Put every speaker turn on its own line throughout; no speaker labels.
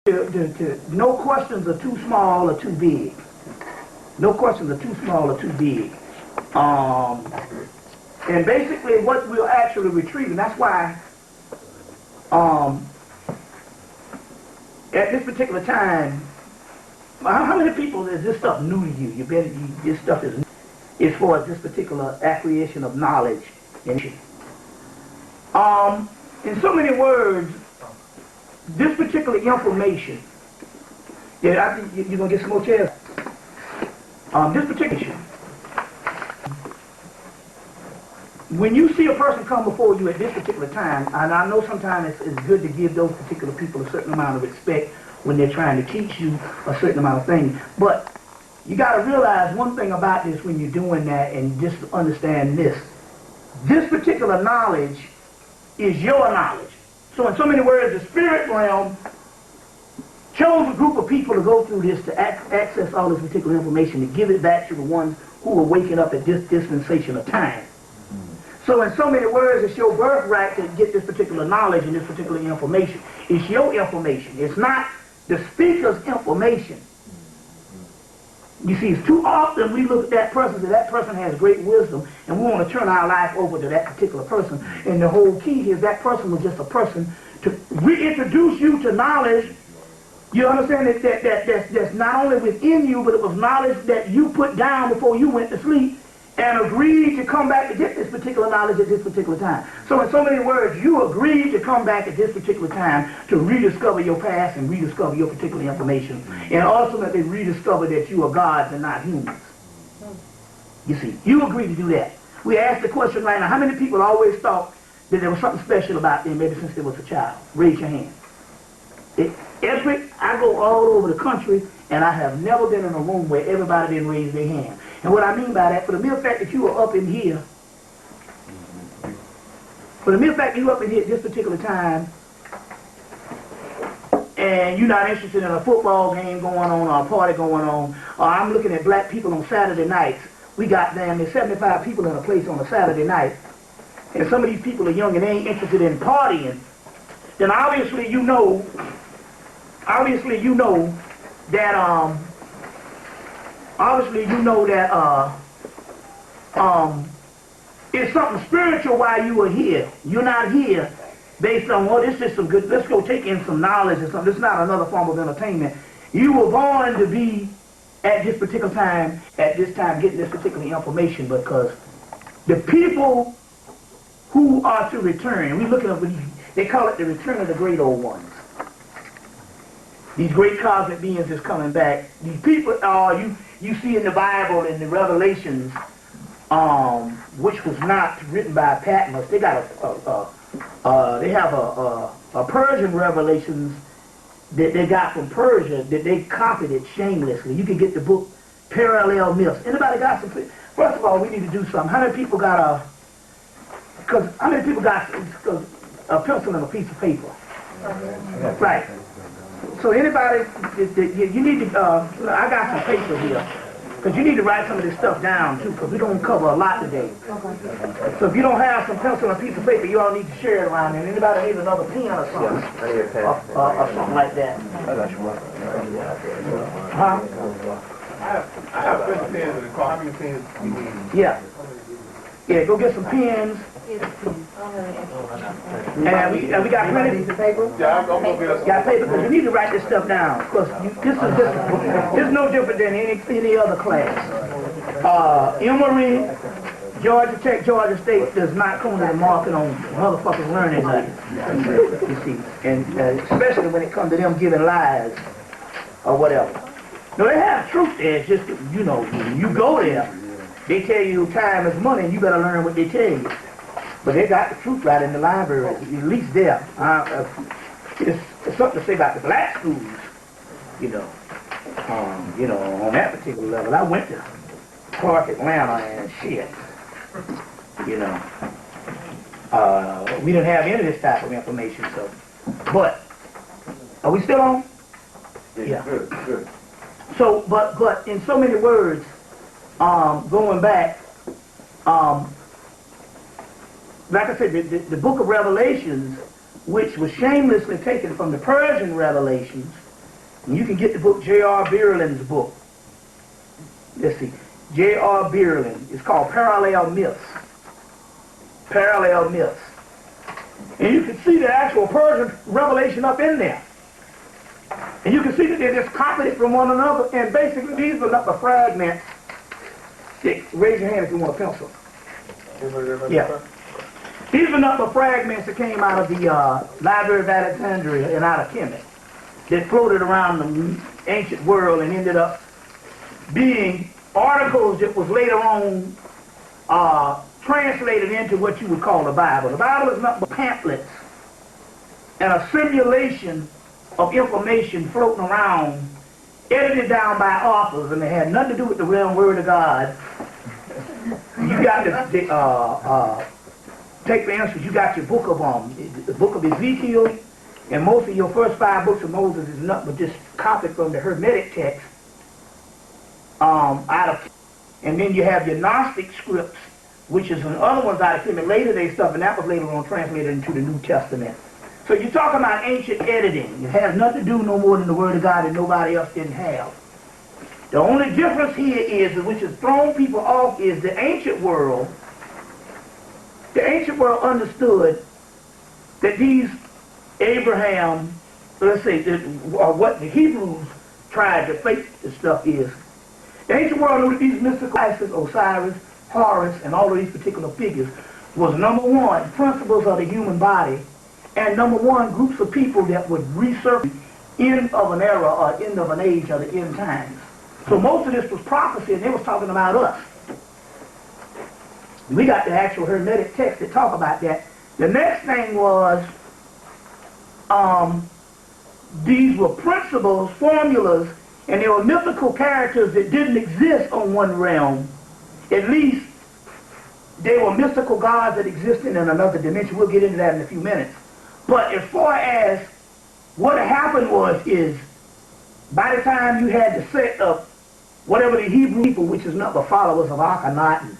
No questions are too small or too big. No questions are too small or too big. And basically what we're actually retrieving, that's why at this particular time, how many people is this stuff new to you? This stuff is new as far as this particular acquisition of knowledge. In so many words, this particular information, yeah, I think you're going to get some more chairs. This particular, when you see a person come before you at this particular time, and I know sometimes it's good to give those particular people a certain amount of respect when they're trying to teach you a certain amount of things, but you got to realize one thing about this when you're doing that, and just understand this. This particular knowledge is your knowledge. So in so many words, the spirit realm chose a group of people to go through this, to access all this particular information, to give it back to the ones who are waking up at this dispensation of time. So in so many words, it's your birthright to get this particular knowledge and this particular information. It's your information. It's not the speaker's information. You see, it's too often we look at that person, so that person has great wisdom, and we want to turn our life over to that particular person. And the whole key is that person was just a person to reintroduce you to knowledge. You understand that's not only within you, but it was knowledge that you put down before you went to sleep and agreed to come back to get this particular knowledge at this particular time. So in so many words, you agreed to come back at this particular time to rediscover your past and rediscover your particular information, and ultimately rediscover that you are gods and not humans. You see, you agreed to do that. We asked the question right now, how many people always thought that there was something special about them maybe since they was a child? Raise your hand. I go all over the country, and I have never been in a room where everybody didn't raise their hand. And what I mean by that, for the mere fact that you are up in here, at this particular time, and you're not interested in a football game going on or a party going on, or I'm looking at black people on Saturday nights. We got damn near 75 people in a place on a Saturday night, and some of these people are young and they ain't interested in partying, then obviously you know that it's something spiritual why you are here. You're not here based on, well, this is some good, let's go take in some knowledge or something. This is not another form of entertainment. You were born to be at this particular time, getting this particular information, because the people who are to return, we're looking at, they call it the return of the great old ones. These great cosmic beings is coming back. These people are, you see in the Bible, in the Revelations, which was not written by Patmos. They got they have a Persian Revelations that they got from Persia that they copied it shamelessly. You can get the book Parallel Myths. Anybody got some? First of all, we need to do something. How many people got a pencil and a piece of paper? Right. So anybody, you need to, I got some paper here, because you need to write some of this stuff down too, because we're going to cover a lot today. Okay. So if you don't have some pencil and a piece of paper, you all need to share it around, and anybody needs another pen or something, or something like that. Huh?
I have 50 pens in the car. How many pens do you need?
Yeah. Yeah, go get some pens. And we got plenty of paper.
Yeah, I'm going to get
got paper, because you need to write this stuff down. Because this is no different than any other class. Emory, Georgia Tech, Georgia State does not come to the market on motherfuckers learning nothing. You see, and especially when it comes to them giving lies or whatever. No, they have truth there. It's just, you know, you go there, they tell you time is money, and you better learn what they tell you. But they got the truth right in the library, at least there. It's something to say about the black schools, you know, on that particular level. I went to Clark, Atlanta, and shit, you know. We didn't have any of this type of information, so. But, are we still on?
Yeah. Good.
So, but in so many words, going back, like I said, the book of Revelations, which was shamelessly taken from the Persian Revelations, And you can get the book J.R. Bierland's book. Let's see. J.R. Bierland. It's called Parallel Myths. Parallel Myths. And you can see the actual Persian revelation up in there. And you can see that they just copied it from one another. And basically, these are not the fragments. Raise your hand if you want a pencil. Yeah. These are not the fragments that came out of the Library of Alexandria and out of Hemmitt that floated around the ancient world and ended up being articles that was later on translated into what you would call the Bible. The Bible is not but pamphlets and a simulation of information floating around, edited down by authors, and they had nothing to do with the real Word of God. You got take for instance, you got your book of the book of Ezekiel, and most of your first 5 books of Moses is nothing but just copied from the Hermetic text and then you have your Gnostic scripts, which is other ones out of Hemmitt, later day stuff, and that was later on translated into the New Testament. So you're talking about ancient editing. It has nothing to do no more than the Word of God that nobody else didn't have. The only difference here is, which has thrown people off, is the ancient world. The ancient world understood that these Abraham, let's say, what the Hebrews tried to fake the stuff is. The ancient world knew that these mystical Isis, Osiris, Horus, and all of these particular figures was number one, principles of the human body, and number one, groups of people that would resurface end of an era or end of an age or the end times. So most of this was prophecy, and they was talking about us. We got the actual Hermetic text that talk about that. The next thing was, these were principles, formulas, and they were mythical characters that didn't exist on one realm. At least they were mystical gods that existed in another dimension. We'll get into that in a few minutes. But as far as what happened is by the time you had the set of whatever the Hebrew people, which is not the followers of Akhenaten,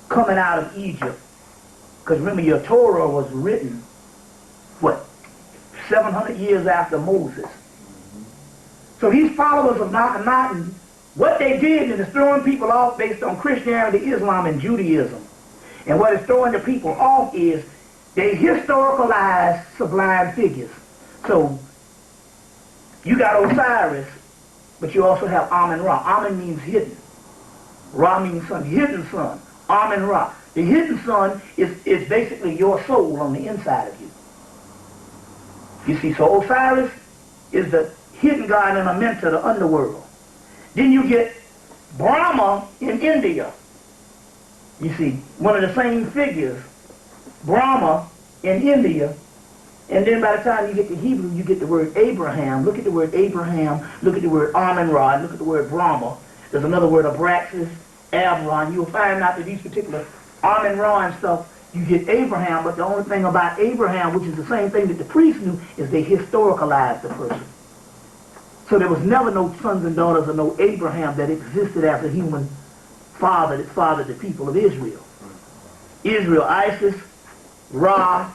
coming out of Egypt, because remember your Torah was written, 700 years after Moses. So these followers of Akhenaten, what they did is throwing people off based on Christianity, Islam, and Judaism. And what is throwing the people off is they historicalized sublime figures. So you got Osiris, but you also have Amun-Ra. Amun means hidden. Ra means son, hidden son. Amun-Ra. The hidden son is basically your soul on the inside of you. You see, so Osiris is the hidden god and a mentor, the underworld. Then you get Brahma in India. You see, one of the same figures, Brahma in India. And then by the time you get to Hebrew, you get the word Abraham. Look at the word Abraham, look at the word Amun-Ra, look at the word Brahma. There's another word, Abraxas, Abraham. You'll find out that these particular Amun-Ra and stuff, you get Abraham, but the only thing about Abraham, which is the same thing that the priests knew, is they historicalized the person. So there was never no sons and daughters of no Abraham that existed as a human father that fathered the people of Israel. Israel, Isis, Ra,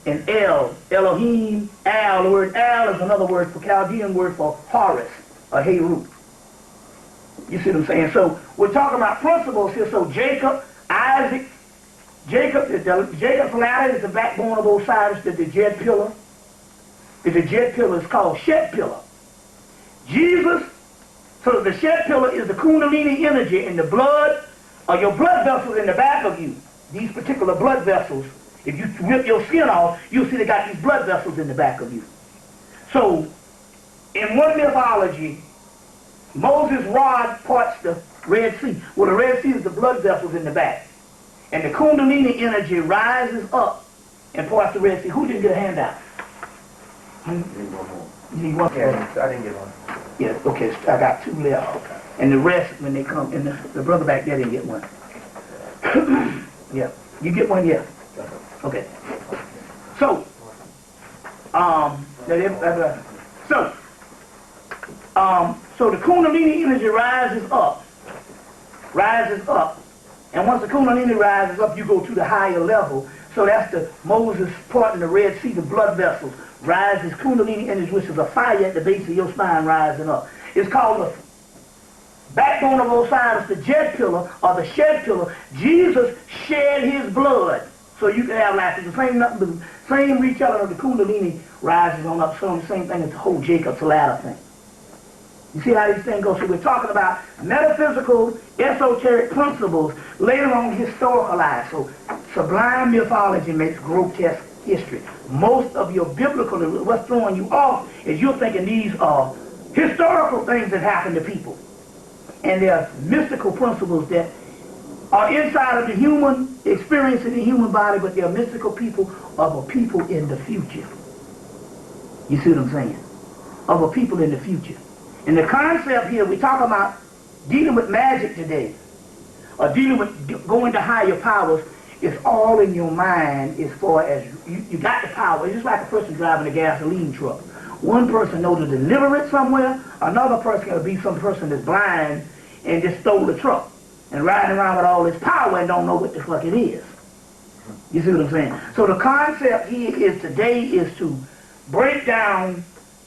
and El. Elohim, Al. The word Al is another word for Chaldean word for Horus, or Heru. You see what I'm saying? So we're talking about principles here. So Jacob, Isaac, Jacob's ladder is the backbone of Osiris, the Jet pillar. The Jet pillar is called Shed pillar. Jesus, so the Shed pillar is the Kundalini energy in the blood, or your blood vessels in the back of you. These particular blood vessels, if you rip your skin off, you'll see they got these blood vessels in the back of you. So, in one mythology, Moses' rod parts the Red Sea. Well, the Red Sea is the blood vessels in the back. And the Kundalini energy rises up and parts the Red Sea. Who didn't get a handout? You need one?
Yeah, I didn't get one.
Yeah, okay, I got 2 left. Okay. And the rest, when they come, and the brother back there didn't get one. Yeah, you get one, yeah. Okay. So, so the Kundalini energy rises up, And once the Kundalini rises up, you go to the higher level. So that's the Moses parting the Red Sea, the blood vessels. Rises Kundalini energy, which is a fire at the base of your spine rising up. It's called the backbone of Osiris, the jet pillar, or the shed pillar. Jesus shed his blood. So you can have life. It's the same retelling of the Kundalini rises on up. So the same thing as the whole Jacob's ladder thing. You see how these things go? So we're talking about metaphysical, esoteric principles later on historicalized. So sublime mythology makes grotesque history. Most of your biblical, what's throwing you off is you're thinking these are historical things that happen to people. And there are mystical principles that are inside of the human experience in the human body, but they are mystical people of a people in the future. You see what I'm saying? Of a people in the future. And the concept here, we talk about dealing with magic today, or dealing with going to higher powers, is all in your mind as far as you got the power. It's just like a person driving a gasoline truck. One person knows to deliver it somewhere, another person can be some person that's blind and just stole the truck and riding around with all this power and don't know what the fuck it is. You see what I'm saying? So the concept here is today is to break down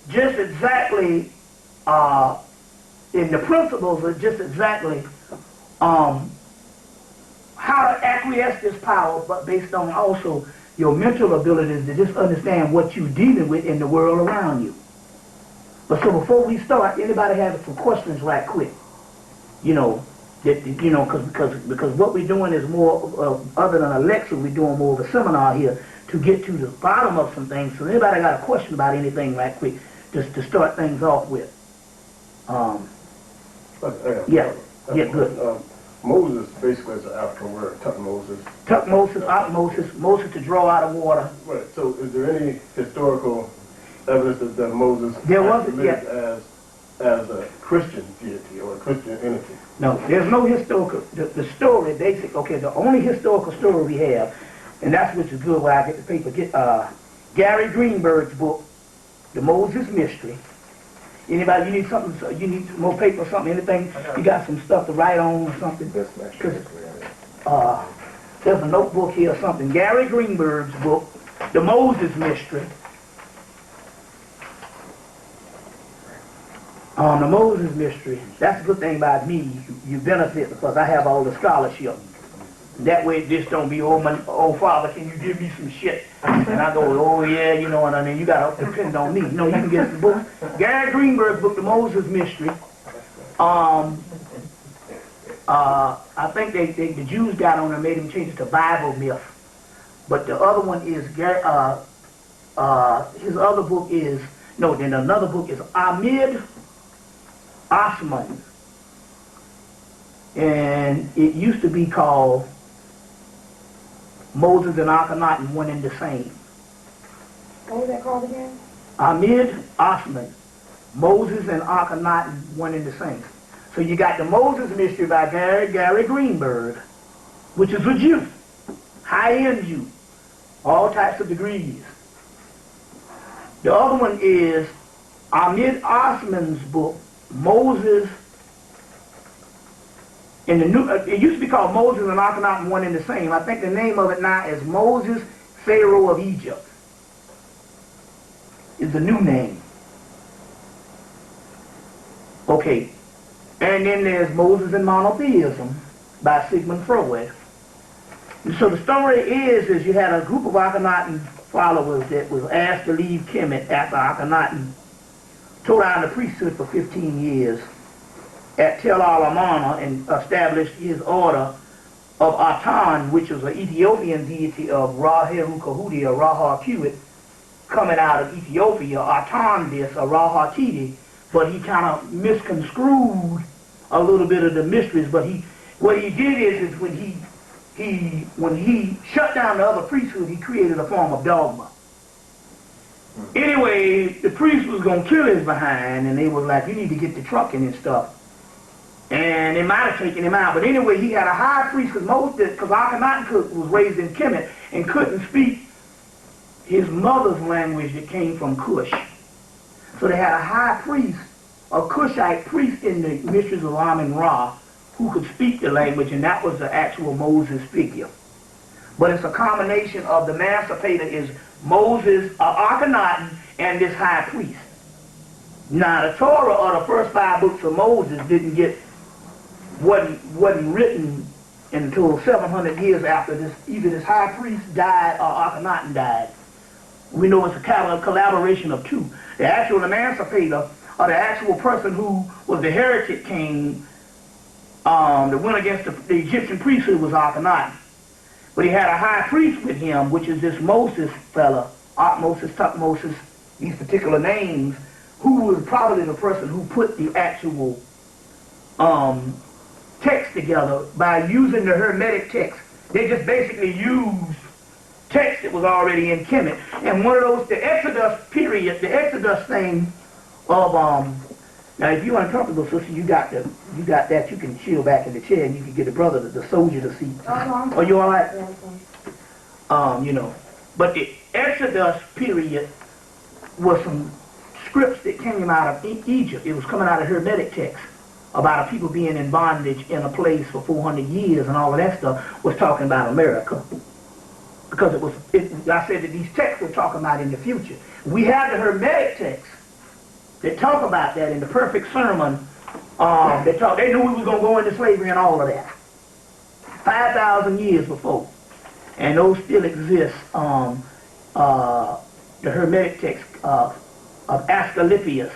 just exactly in the principles of just exactly how to acquiesce this power, but based on also your mental abilities to just understand what you're dealing with in the world around you. But so before we start, anybody have some questions right quick? You know, that you know, because what we're doing is more other than a lecture, we're doing more of a seminar here to get to the bottom of some things. So anybody got a question about anything right quick, just to start things off with? Yeah, good.
Moses basically is an African word, Tutmosis.
Tutmosis, osmosis, Moses to draw out of water.
Right. So, is there any historical evidence that Moses lived as a Christian deity or a Christian entity?
No, there's no historical. The story, basic. Okay, the only historical story we have, and that's which is good. Where I get the paper. Get Gary Greenberg's book, The Moses Mystery. Anybody, you need something, you need more paper or something, anything, you got some stuff to write on or something? There's a notebook here or something. Gary Greenberg's book, The Moses Mystery. The Moses Mystery, that's a good thing about me. You benefit because I have all the scholarship. That way this don't be, oh father, can you give me some shit? And I go, oh yeah, you know what I mean, you gotta depend on me. No, you can get the book. Gary Greenberg's book, The Moses Mystery. I think the Jews got on and made him change it to Bible myth. But the other one is, his other book is, no, then another book is Ahmed Osman. And it used to be called Moses and Akhenaten, one and the same.
What was that called again?
Ahmed Osman. Moses and Akhenaten, one and the same. So you got the Moses Mystery by Gary Greenberg, which is a Jew, high-end Jew, all types of degrees. The other one is Ahmed Osman's book, Moses. In the new, it used to be called Moses and Akhenaten, one and the same. I think the name of it now is Moses, Pharaoh of Egypt. Is the new name. Okay. And then there's Moses and Monotheism by Sigmund Freud. So the story is you had a group of Akhenaten followers that was asked to leave Kemet after Akhenaten tore down the priesthood for 15 years. At Tel al-Amarna and established his order of Atan, which was an Ethiopian deity of Ra-Heru-Kahudi or Ra-Ha-Kuit, coming out of Ethiopia, Atan this, or Ra-Ha-Tidi, but he kind of misconstrued a little bit of the mysteries, but what he did is when he shut down the other priesthood, he created a form of dogma. Anyway, the priest was going to kill his behind, and they was like, you need to get the trucking and stuff. And they might have taken him out. But anyway, he had a high priest, because Akhenaten was raised in Kemet and couldn't speak his mother's language that came from Cush. So they had a high priest, a Cushite priest in the Mysteries of Amun Ra, who could speak the language, and that was the actual Moses figure. But it's a combination of the emancipator is Moses, Akhenaten, and this high priest. Now the Torah, or the first 5 books of Moses, wasn't written until 700 years after either this high priest died or Akhenaten died. We know it's a collaboration of 2. The actual emancipator, or the actual person who was the heretic king that went against the Egyptian priesthood, was Akhenaten. But he had a high priest with him, which is this Moses fella, Moses, Tutmosis, these particular names, who was probably the person who put the actual text together by using the Hermetic text. They just basically used text that was already in Kemet. And one of those, the Exodus period, the Exodus thing of, now if you're uncomfortable, sister, you got that, you can chill back in the chair and you can get the brother, the soldier to see. Are you all right? You know, but the Exodus period was some scripts that came out of Egypt. It was coming out of Hermetic text about a people being in bondage in a place for 400 years and all of that stuff was talking about America. Because I said that these texts were talking about in the future. We have the Hermetic texts that talk about that in the perfect sermon. They knew we was going to go into slavery and all of that. 5,000 years before. And those still exist. The Hermetic text of Asclepius.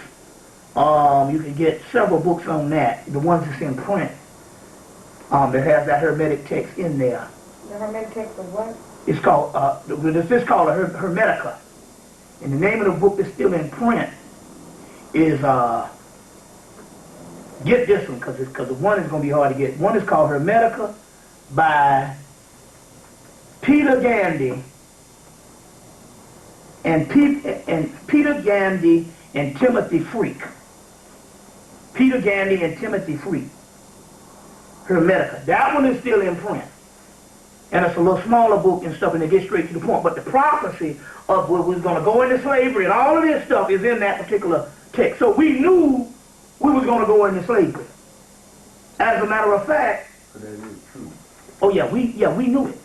You can get several books on that. The ones that's in print. That has that Hermetic text in there.
The Hermetic text of what?
It's called, this is called a Hermetica. And the name of the book that's still in print is, get this one, because the one is going to be hard to get. One is called Hermetica by Peter Gandy and Peter Gandy and Timothy Freak. Peter Gandy and Timothy Freak. Hermetica. That one is still in print. And it's a little smaller book and stuff, and it gets straight to the point. But the prophecy of where we're going to go into slavery and all of this stuff is in that particular text. So we knew we was going to go into slavery. As a matter of fact, oh yeah, we knew it.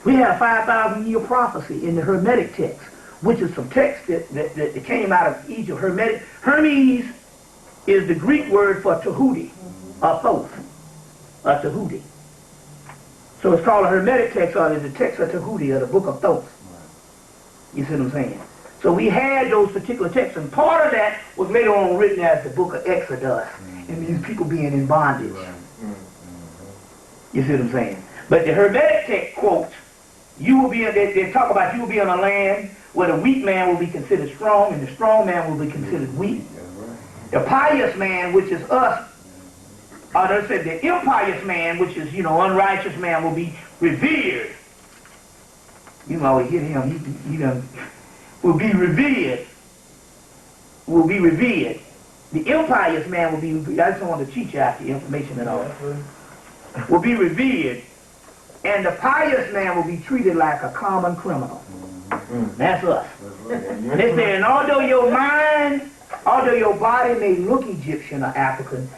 We had a 5,000-year prophecy in the Hermetic text, which is some text that came out of Egypt. Hermes is the Greek word for Tahuti, or Thoth, or Tahuti. So it's called a Hermetic text, or the text of Tahuti, or the book of Thoth. You see what I'm saying? So we had those particular texts, and part of that was later on written as the book of Exodus, and these people being in bondage. You see what I'm saying? But the Hermetic text quotes, you will be, they talk about you will be on a land where the weak man will be considered strong, and the strong man will be considered weak. The pious man, which is us, or they said the impious man, which is, unrighteous man, will be revered. You can always hear him, will be revered. Will be revered. The impious man will be, I just don't want to cheat you out the information at all. Will be revered. And the pious man will be treated like a common criminal. That's us. And they say, and although your body may look Egyptian or African,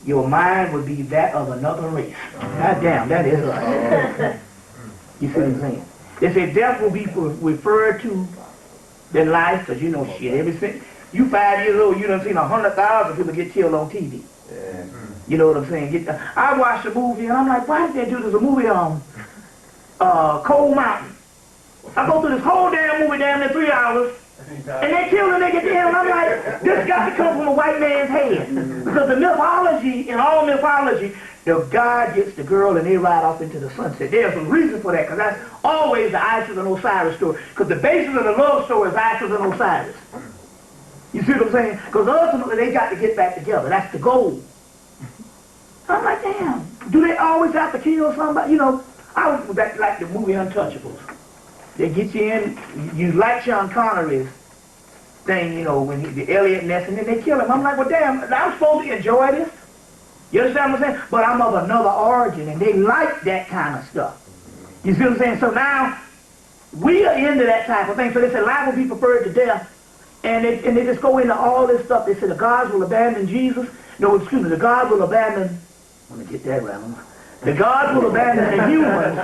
your mind would be that of another race. God damn, that is us. You see what I'm saying? They say death will be referred to than life, because shit, everything. You 5 years old, you done seen 100,000 people get killed on TV. Yeah. You know what I'm saying? I watched a movie and I'm like, why did they do this? A movie on Cold Mountain. I go through this whole damn movie down there 3 hours, and they kill and they get the end, and I'm like, this got to come from a white man's head. Because the mythology, in all mythology, the God gets the girl and they ride off into the sunset. There's some reason for that, because that's always the Isis and Osiris story. Because the basis of the love story is Isis and Osiris. You see what I'm saying? Because ultimately they got to get back together. That's the goal. I'm like, damn, do they always have to kill somebody? I was back like the movie Untouchables. They get you in, you like Sean Connery's thing, when the Elliot Ness, and then they kill him. I'm like, well, damn, I'm supposed to enjoy this. You understand what I'm saying? But I'm of another origin, and they like that kind of stuff. You see what I'm saying? So now, we are into that type of thing. So they say life will be preferred to death. And they just go into all this stuff. They say the gods will abandon Jesus. No, excuse me, the gods will abandon Let me get that right. The gods will abandon the humans.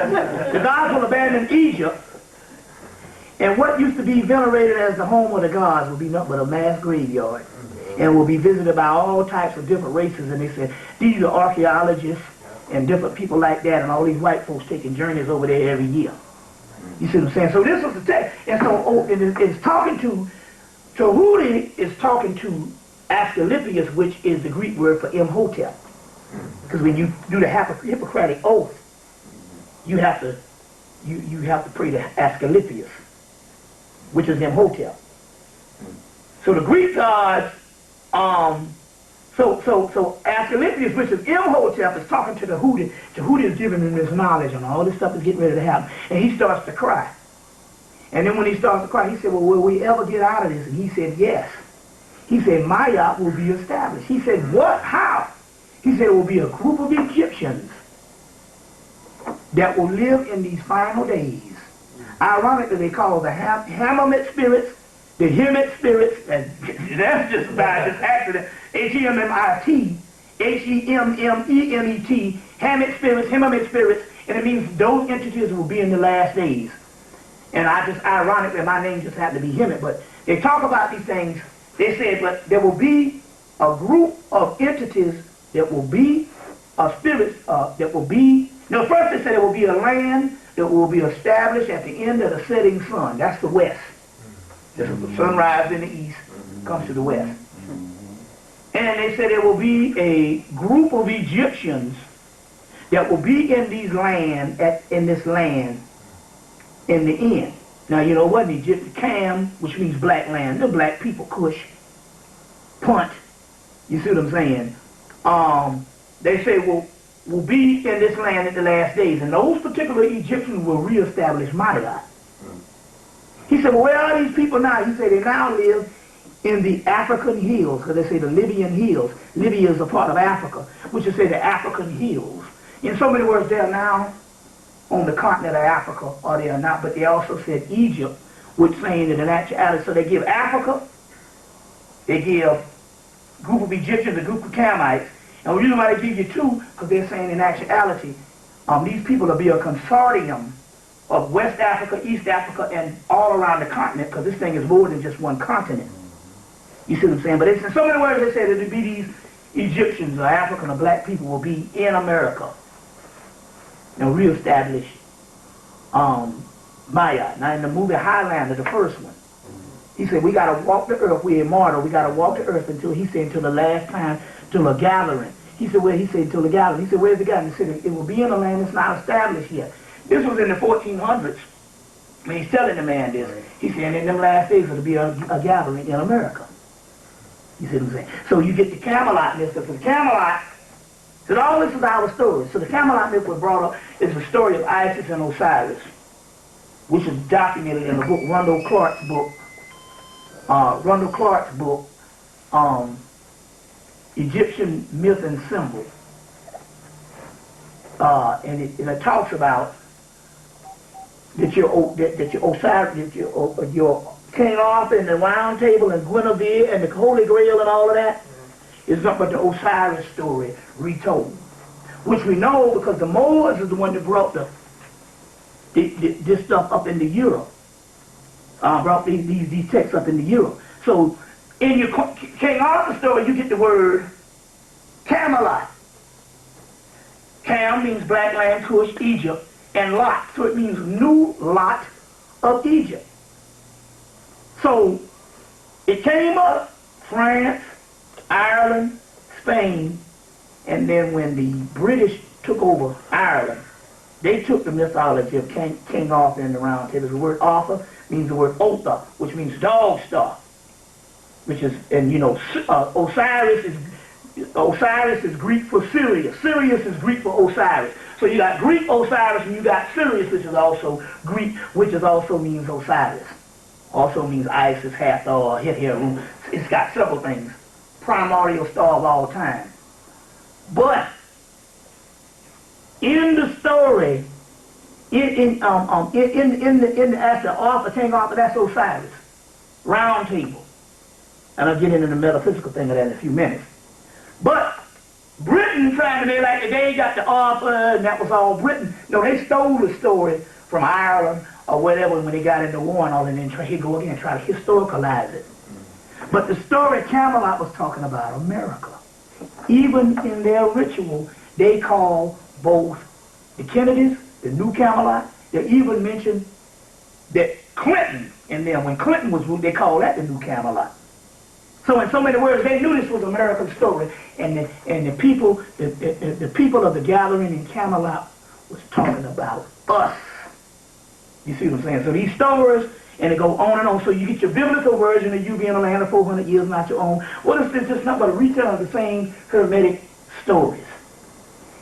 The gods will abandon Egypt. And what used to be venerated as the home of the gods will be nothing but a mass graveyard. And will be visited by all types of different races. And they said, these are archaeologists and different people like that, and all these white folks taking journeys over there every year. You see what I'm saying? So this was the text. And so it's talking to Tahuti is talking to Asclepius, which is the Greek word for Imhotep. Because when you do the Hippocratic oath, you have to pray to Asclepius, which is Imhotep. So the Greek gods, so Asclepius, which is Imhotep, is talking to the Tahuti. Tahuti is giving him this knowledge, and all this stuff is getting ready to happen. And he starts to cry. And then when he starts to cry, he said, well, will we ever get out of this? And he said, yes. He said, Ma'at will be established. He said, what? How? He said, it will be a group of Egyptians that will live in these final days. Ironically, they call the Hemmitt spirits, the Hemmitt spirits, and that's just by this accident, Hemmitt, Hemmet, Hemmitt spirits, and it means those entities will be in the last days. And ironically, my name just happened to be Hemmitt, but they talk about these things. They said, but there will be a group of entities that will be spirits that will be, no, first they said there will be a land that will be established at the end of the setting sun. That's the west. The sunrise in the east comes to the west. And they said there will be a group of Egyptians that will be in these in this land in the end. Now, you know what? The Egyptian Cam, which means black land, the black people, Kush, Punt, you see what I'm saying? They say will be in this land in the last days, and those particular Egyptians will reestablish Ma'at. He said, well, where are these people now? He said they now live in the African hills, because they say the Libyan hills. Libya is a part of Africa, which is say the African hills. In so many words, they are now on the continent of Africa, or they are not, but they also said Egypt, which saying that in actuality, so they give Africa, they give a group of Egyptians, a group of Camites, and the reason why they give you two, because they're saying in actuality, these people will be a consortium of West Africa, East Africa, and all around the continent, because this thing is more than just one continent. You see what I'm saying? But it's in so many words they say that there be these Egyptians or African or black people will be in America and reestablish Ma'at. Now in the movie Highlander, the first one, he said we got to walk the earth. We're immortal. We got to walk the earth until the last time, till a gathering. He said, well, he said until the gathering. He said, where's the gathering? He said, it will be in a land that's not established yet. This was in the 1400s. When he's telling the man this, he said, in them last days it'll be a gathering in America. You see what I'm saying? So you get the Camelot myth, because the Camelot, so all this is our story. So the Camelot myth was brought up, is the story of Isis and Osiris, which is documented in the book, Rundle Clark's book, Egyptian Myth and Symbol. And it talks about that your Osiris, that your King Arthur and the Round Table and Guinevere and the Holy Grail and all of that is nothing but the Osiris story retold, which we know because the Moors is the one that brought this stuff up into Europe, brought these texts up into Europe. So in your King Arthur story, you get the word Camelot. Cam means black land, Kush, Egypt, and Lot, so it means new lot of Egypt. So it came up, France, Ireland, Spain, and then when the British took over Ireland, they took the mythology of King Arthur and the Round Table. The word Arthur means the word Otha, which means dog star, which is, and you know, Osiris is Greek for Sirius. Sirius is Greek for Osiris. So you got Greek Osiris and you got Sirius, which is also Greek, which is also means Osiris. Also means Isis, Hathor, or Hetheru. It's got several things. Primordial star of all time. But in the story, in the after Arthur, King Arthur, that's Osiris. Round Table. And I'll get into the metaphysical thing of that in a few minutes. But Britain trying to be like they got the Arthur and that was all Britain. No, they stole the story from Ireland or whatever when they got into war and all, and then try to historicalize it. But the story Camelot was talking about America. Even in their ritual, they call both the Kennedys, the New Camelot. They even mentioned that Clinton and them, when Clinton was ruled, they called that the New Camelot. So in so many words, they knew this was an American story, and the people of the gathering in Camelot was talking about us. You see what I'm saying? So these stories, and they go on and on. So you get your biblical version of you being in the land of 400 years, not your own. What is this? Just not but a retelling of the same Hermetic stories.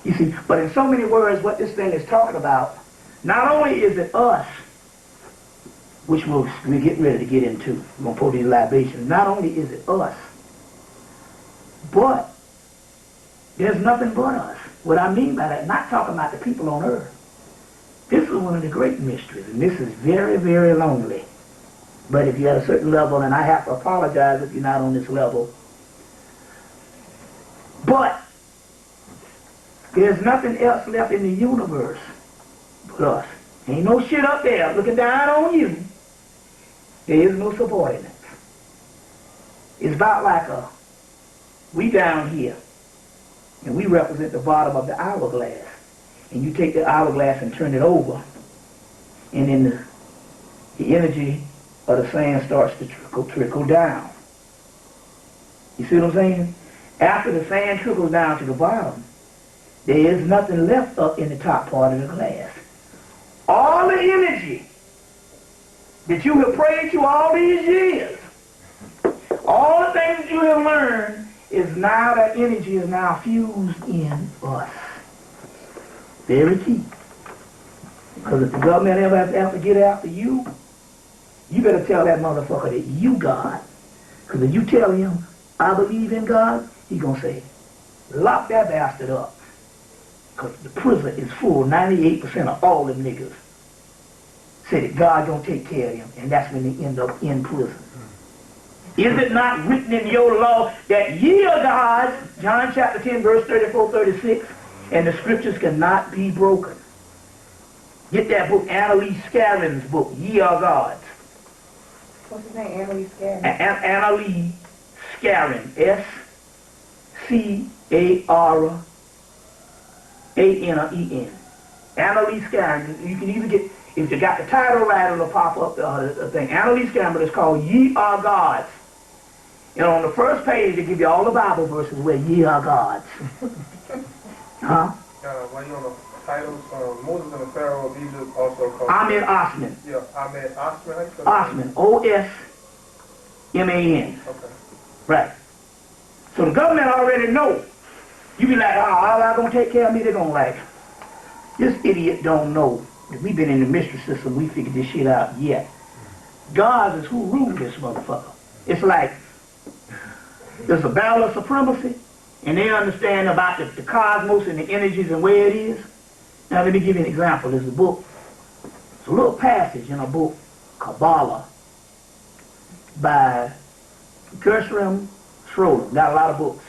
You see, but in so many words, what this thing is talking about, not only is it us, which we're getting ready to get into. We're going to pour these libations. Not only is it us, but there's nothing but us. What I mean by that, not talking about the people on earth. This is one of the great mysteries, and this is very, very lonely. But if you're at a certain level, and I have to apologize if you're not on this level, but there's nothing else left in the universe but us. Ain't no shit up there looking down on you. There is no subordinates. It's about like we down here, and we represent the bottom of the hourglass. And you take the hourglass and turn it over, and then the energy of the sand starts to trickle down. You see what I'm saying? After the sand trickles down to the bottom, there is nothing left up in the top part of the glass. All the energy that you have prayed to all these years, all the things that you have learned, is now that energy is now fused in us. Very key. Because if the government ever has to get after you, you better tell that motherfucker that you God. Because if you tell him, I believe in God, he's going to say, lock that bastard up. Because the prison is full. 98% of all them niggas say that God don't take care of them, and that's when they end up in prison. Is it not written in your law that ye are gods, John chapter 10, verse 34, 36, and the scriptures cannot be broken? Get that book, Annalise Scarron's book, Ye Are Gods.
What's his name, Annalise Scarron?
Annalise Scarron, S-C-A-R-A-N-E-N. Annalise Scarron. You can either get, if you got the title right, it'll pop up the thing. Annalise Scarron, but it's called Ye Are Gods. And on the first page, they give you all the Bible verses where ye are gods. Huh?
While you're on the titles, Moses and the Pharaoh of Egypt also called...
Ahmed Osman.
Yeah, Ahmed Osman.
Osman, O-S-M-A-N.
Okay.
Right. So the government already know. You be like, oh, all I gonna take care of me, they're gonna like, this idiot don't know. If we've been in the mystery system, we figured this shit out yet. God is who ruled this motherfucker. It's like, there's a battle of supremacy, and they understand about the cosmos and the energies and where it is. Now let me give you an example. There's a book, it's a little passage in a book, Kabbalah, by Gershom Schröder. Got a lot of books.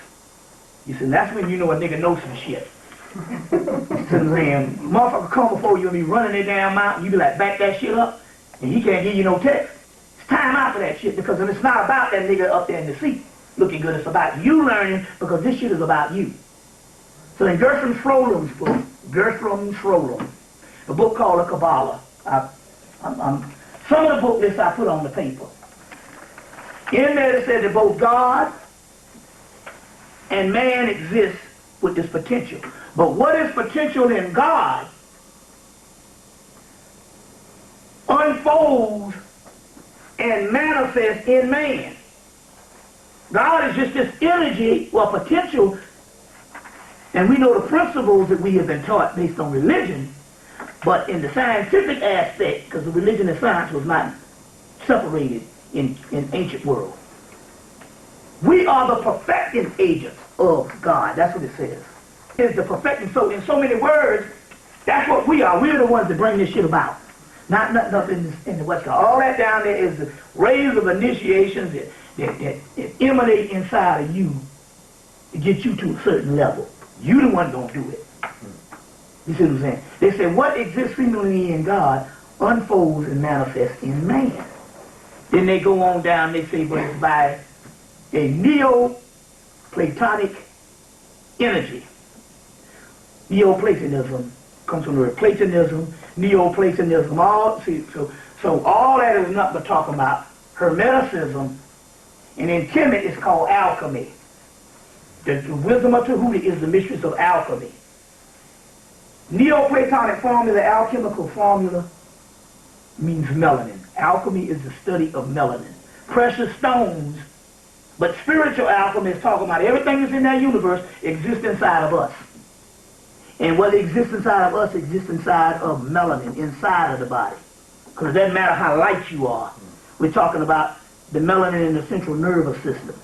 You see, that's when you know a nigga knows some shit. You see what I'm saying? Motherfucker come before you and be running their damn mouth, and you be like, back that shit up, and he can't give you no text. It's time out for that shit, because it's not about that nigga up there in the seat looking good. It's about you learning, because this shit is about you. So in Gershom Schröder's book, a book called the Kabbalah. Some of the book lists I put on the paper. In there it said that both God and man exist with this potential. But what is potential in God unfolds and manifests in man. God is just this energy or potential, and we know the principles that we have been taught based on religion, but in the scientific aspect, because the religion and science was not separated in ancient world. We are the perfecting agents of God. That's what it says. It's the perfecting. So in so many words, that's what we are. We're the ones that bring this shit about. Not nothing up in the West Coast. All that down there is the rays of initiations that emanate inside of you to get you to a certain level. You the one gonna do it. You see what I'm saying? They say what exists seemingly in God unfolds and manifests in man. Then they go on down, they say, but it's by a Neoplatonic energy. Neoplatonism comes from the word Platonism, Neoplatonism, all, see, so all that is nothing but talking about Hermeticism, and in Hemmitt it's called alchemy. The wisdom of Tahuti is the mistress of alchemy. Neoplatonic formula, alchemical formula, means melanin. Alchemy is the study of melanin. Precious stones, but spiritual alchemy is talking about everything that's in that universe exists inside of us. And what exists inside of us exists inside of melanin, inside of the body. Because it doesn't matter how light you are. We're talking about the melanin in the central nervous system.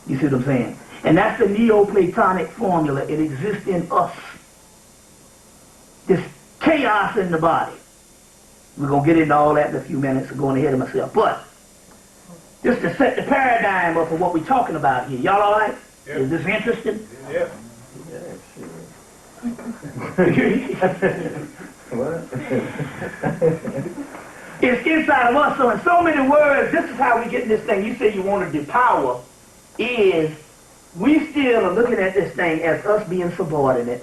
You see what I'm saying? And that's the Neoplatonic formula. It exists in us. This chaos in the body. We're going to get into all that in a few minutes. I'm going ahead of myself. But just to set the paradigm up of what we're talking about here. Y'all all right?
Yep.
Is this interesting?
Yeah.
It's inside of us. So in so many words, this is how we get in this thing. You say you wanted the power. Is we still are looking at this thing as us being subordinate.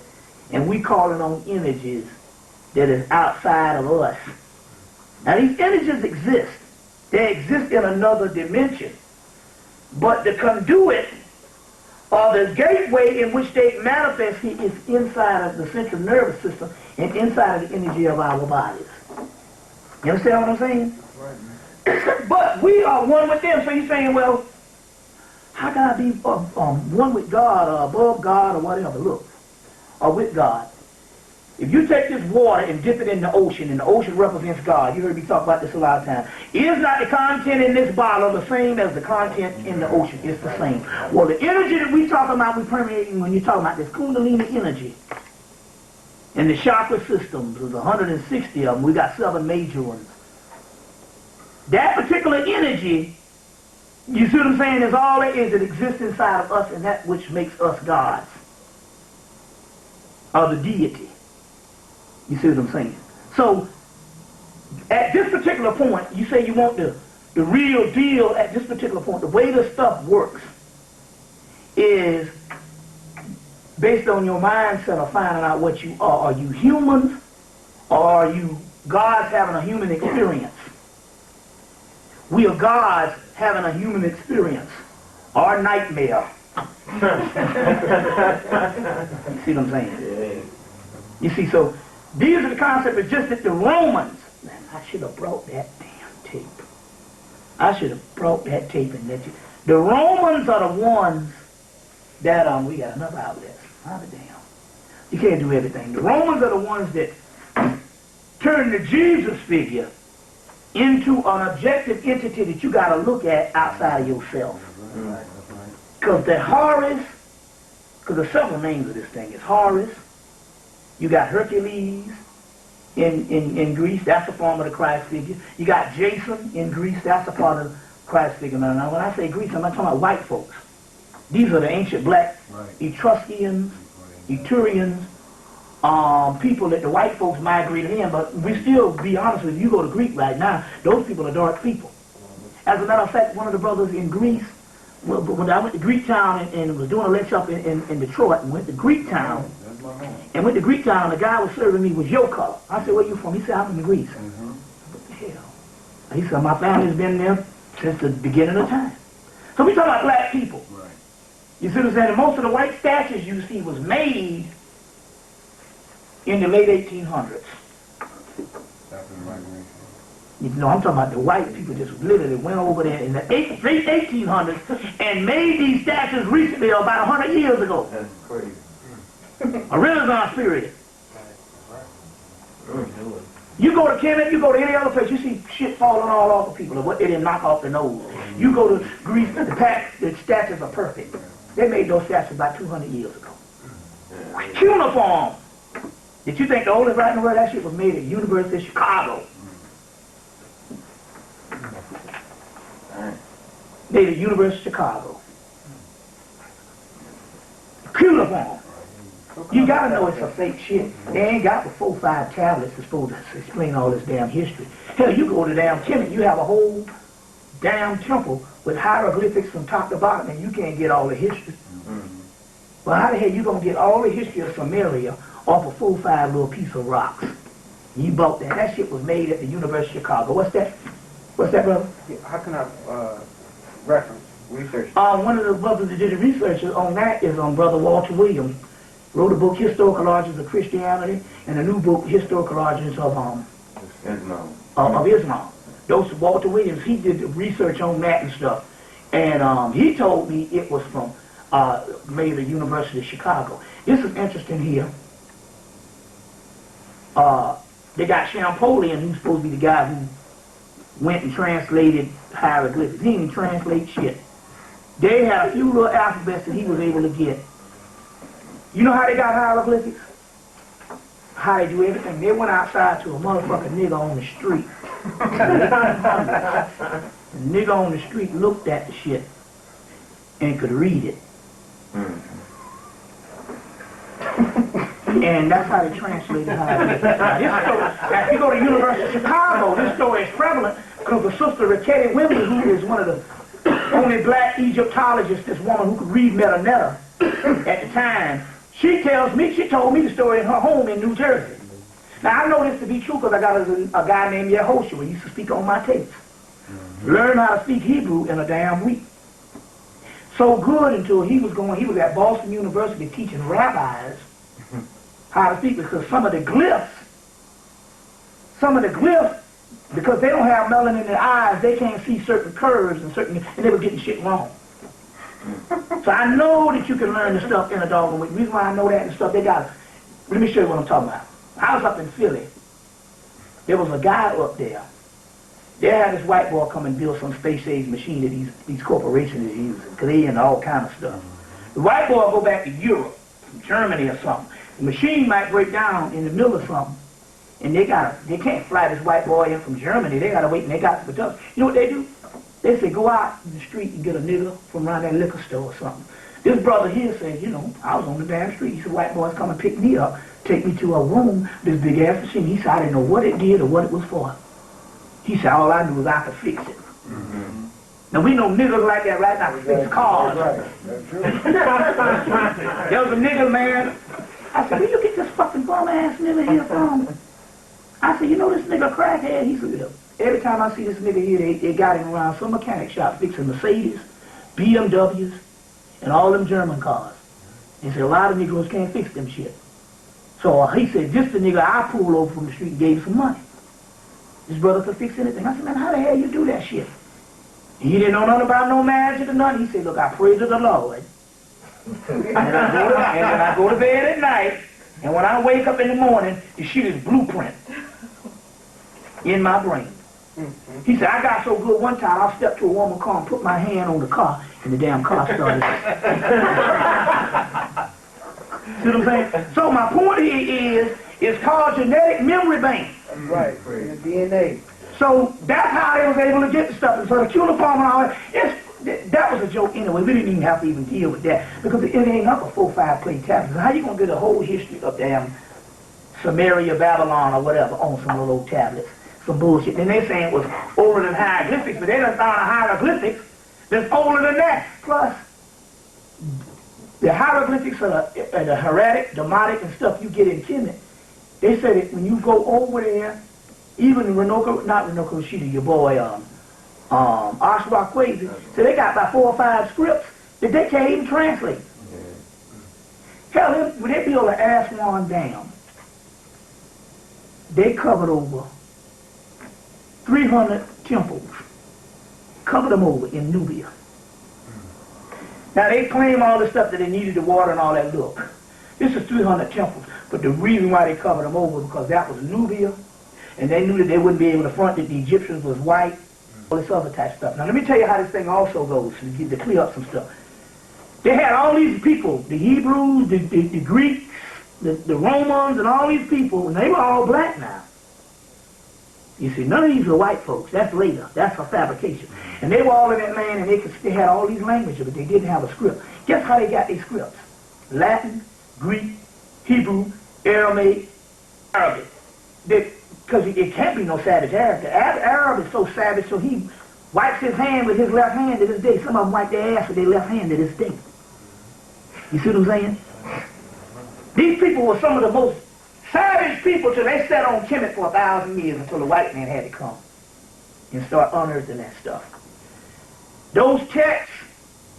And we calling on images that is outside of us. Now these images exist. They exist in another dimension. But the conduit or the gateway in which they manifest here is inside of the central nervous system and inside of the energy of our bodies. You understand what I'm saying? Right. But we are one with them. So you're saying, well, how can I be one with God or above God or whatever? Look, or with God. If you take this water and dip it in the ocean, and the ocean represents God, you heard me talk about this a lot of times, is not the content in this bottle the same as the content in the ocean? It's the same. Well, the energy that we talking about, we permeating when you're talking about this Kundalini energy, and the chakra systems, there's 160 of them, we got 7 major ones. That particular energy, you see what I'm saying, is all it is. It exists inside of us, and that which makes us gods, or the deity. You see what I'm saying? So, at this particular point, you say you want the real deal at this particular point. The way this stuff works is based on your mindset of finding out what you are. Are you humans, or are you gods having a human experience? We are gods having a human experience. Our nightmare. You see what I'm saying? You see, so these are the concepts. It's just that the Romans, man, I should have brought that damn tape. I should have brought that tape and let you. The Romans are the ones that, we got enough outlets. How the damn. You can't do everything. The Romans are the ones that turn the Jesus figure into an objective entity that you got to look at outside of yourself. Because the Horus, because there's several names of this thing. It's Horus. You got Hercules in Greece. That's a form of the Christ figure. You got Jason in Greece. That's a part of the Christ figure. Now, when I say Greece, I'm not talking about white folks. These are the ancient black Etruscans, Etrurians, people that the white folks migrated in. But we still, be honest with you, you go to Greek right now, those people are dark people. As a matter of fact, one of the brothers in Greece, when I went to Greek town and was doing a lecture up in Detroit, and went to Greek town, the guy was serving me with your color. I said, where you from? He said, I'm from Greece. What the hell? He said, my family's been there since the beginning of time. So we talk about black people. Right. You see what I'm saying? And most of the white statues you see was made in the late 1800s. You know, I'm talking about the white people just literally went over there in the late 1800s and made these statues recently, about 100 years ago.
That's crazy.
A Renaissance period. You go to Kemet, you go to any other place, you see shit falling all off of people, or what they didn't knock off the nose. You go to Greece, the statues are perfect. They made those statues about 200 years ago. Cuneiform. Did you think the only writing word that shit was made at University of Chicago? Made at University of Chicago. Cuneiform. You gotta know it's a fake shit. They ain't got the 4 or 5 tablets that's supposed to explain all this damn history. Hell, you go to damn Kemet, you have a whole damn temple with hieroglyphics from top to bottom, and you can't get all the history. Well, how the hell you gonna get all the history of Samaria off a 4 or 5 little piece of rocks? You bought that. That shit was made at the University of Chicago. What's that? What's that, brother?
How can I reference, research?
One of the brothers that did the research on that is Brother Walter Williams. Wrote a book, Historical Origins of Christianity, and a new book, Historical Origins of Islam. Those Walter Williams, he did the research on that and stuff. And he told me it was from made at the University of Chicago. This is interesting here. They got Champollion, who's supposed to be the guy who went and translated hieroglyphics. He didn't translate shit. They had a few little alphabets that he was able to get. You know how they got hieroglyphics? How they do everything. They went outside to a motherfucking nigga on the street. The nigga on the street looked at the shit and could read it. And that's how they translated hieroglyphics. Now, if you go to the University of Chicago, this story is prevalent because the sister Rakete Wimley, who is one of the only black Egyptologists, this woman who could read Metanetta at the time, she told me the story in her home in New Jersey. Now, I know this to be true because I got a guy named Yehoshua who used to speak on my tapes. Learned how to speak Hebrew in a damn week. So good until he was at Boston University teaching rabbis how to speak, because some of the glyphs, because they don't have melanin in their eyes, they can't see certain curves and they were getting shit wrong. So I know that you can learn the stuff in a doggone week. The reason why I know that and stuff, let me show you what I'm talking about. I was up in Philly. There was a guy up there. They had this white boy come and build some space-age machine that these corporations is using, because they into all kind of stuff. The white boy go back to Europe, Germany or something. The machine might break down in the middle of something, and they can't fly this white boy in from Germany. They gotta wait, and they got to production. You know what they do? They say, go out in the street and get a nigga from around that liquor store or something. This brother here said, I was on the damn street. He said, white boys come and pick me up, take me to a room, this big ass machine. He said, I didn't know what it did or what it was for. He said, all I knew was I could fix it. Now, we know niggas like that right now can fix cars.
That's true.
There was a nigga, man. I said, where you get this fucking bum-ass nigga here from? I said, this nigga crackhead? He said, every time I see this nigga here, they got him around some mechanic shop fixing Mercedes, BMWs, and all them German cars. He said, a lot of Negroes can't fix them shit. So he said, this the nigga I pulled over from the street and gave him some money. This brother could fix anything. I said, man, how the hell you do that shit? He didn't know nothing about no magic or nothing. He said, look, I pray to the Lord. and I go to bed at night, and when I wake up in the morning, the shit is blueprint in my brain. He said, I got so good one time, I stepped to a woman's car and put my hand on the car, and the damn car started. See what I'm saying? So my point here is, it's called genetic memory bank.
That's right, the DNA.
So that's how they was able to get the stuff. And so the cuneiform and all that, that was a joke anyway. We didn't even have to even deal with that because it ain't up a 4 or 5 plate tablets. So how you gonna get a whole history of damn Samaria, Babylon, or whatever on some little old tablets? Some bullshit. And they saying it was older than hieroglyphics, but they done found a hieroglyphics that's older than that. Plus, the hieroglyphics are the hieratic, demotic, and stuff you get in Kemet. They said that when you go over there, even not Renoko Shida, your boy, Oshawa Kwesi, so they got about 4 or 5 scripts that they can't even translate. Hell, when they built an Aswan Dam, they covered over 300 temples, covered them over in Nubia. Now they claim all the stuff that they needed, the water and all that. Look, this is 300 temples, but the reason why they covered them over was because that was Nubia, and they knew that they wouldn't be able to front that the Egyptians was white, all this other type stuff. Now let me tell you how this thing also goes, to clear up some stuff. They had all these people, the Hebrews, the Greeks, the Romans, and all these people, and they were all black now. You see, none of these were white folks. That's later. That's a fabrication. And they were all in that land, and they had all these languages, but they didn't have a script. Guess how they got these scripts? Latin, Greek, Hebrew, Aramaic, Arabic. Because it can't be no savage Arab. The Arab is so savage, so he wipes his hand with his left hand to this day. Some of them wipe their ass with their left hand to this day. You see what I'm saying? These people were some of the most savage people till they sat on Kemet for 1,000 years until the white man had to come and start unearthing that stuff. Those texts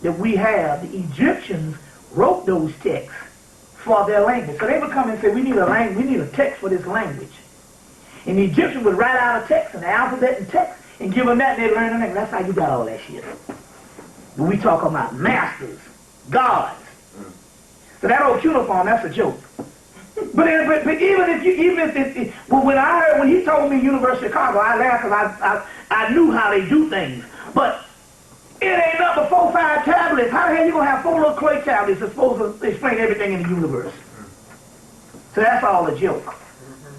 that we have, the Egyptians wrote those texts for their language. So they would come and say, we need a text for this language. And the Egyptians would write out a text, an alphabet and text, and give them that, and they'd learn the language. That's how you got all that shit. When we talk about masters, gods. So that old cuneiform, that's a joke. But when he told me University of Chicago, I laughed because I knew how they do things. But it ain't up to 4 or 5 tablets. How the hell you gonna have 4 little clay tablets that's supposed to explain everything in the universe? So that's all a joke.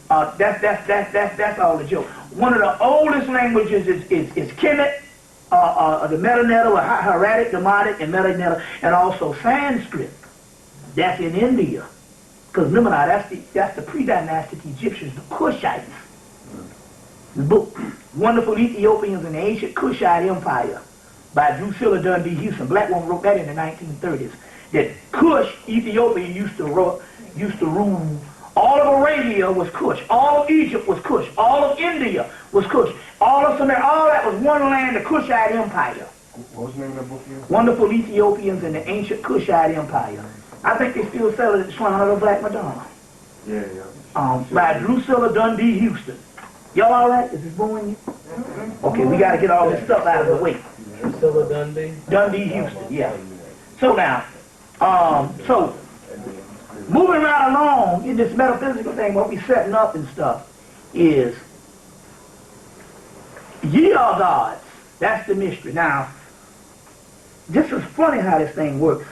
That's all a joke. One of the oldest languages is Kemet, the Melanin, or Hieratic, Demotic, and Melanin, and also Sanskrit. That's in India. Because remember now, that's the pre-dynastic Egyptians, the Kushites. The book, Wonderful Ethiopians in the Ancient Kushite Empire by Drusilla Dundee Houston. Black woman wrote that in the 1930s. That Kush, Ethiopia used to rule. All of Arabia was Kush. All of Egypt was Kush. All of India was Kush. All of Sumer, all that was one land, the Kushite Empire.
What was the name of that book again?
Wonderful Ethiopians in the Ancient Kushite Empire. I think they still sell it at the Shrine of the Black Madonna.
Yeah.
By Drusilla Dundee Houston. Y'all all right? Is this boring you? Okay, we got to get all this stuff out of the way.
Drusilla Dundee?
Dundee Houston, yeah. So now, moving right along in this metaphysical thing, what we setting up and stuff is, ye are gods. That's the mystery. Now, this is funny how this thing works.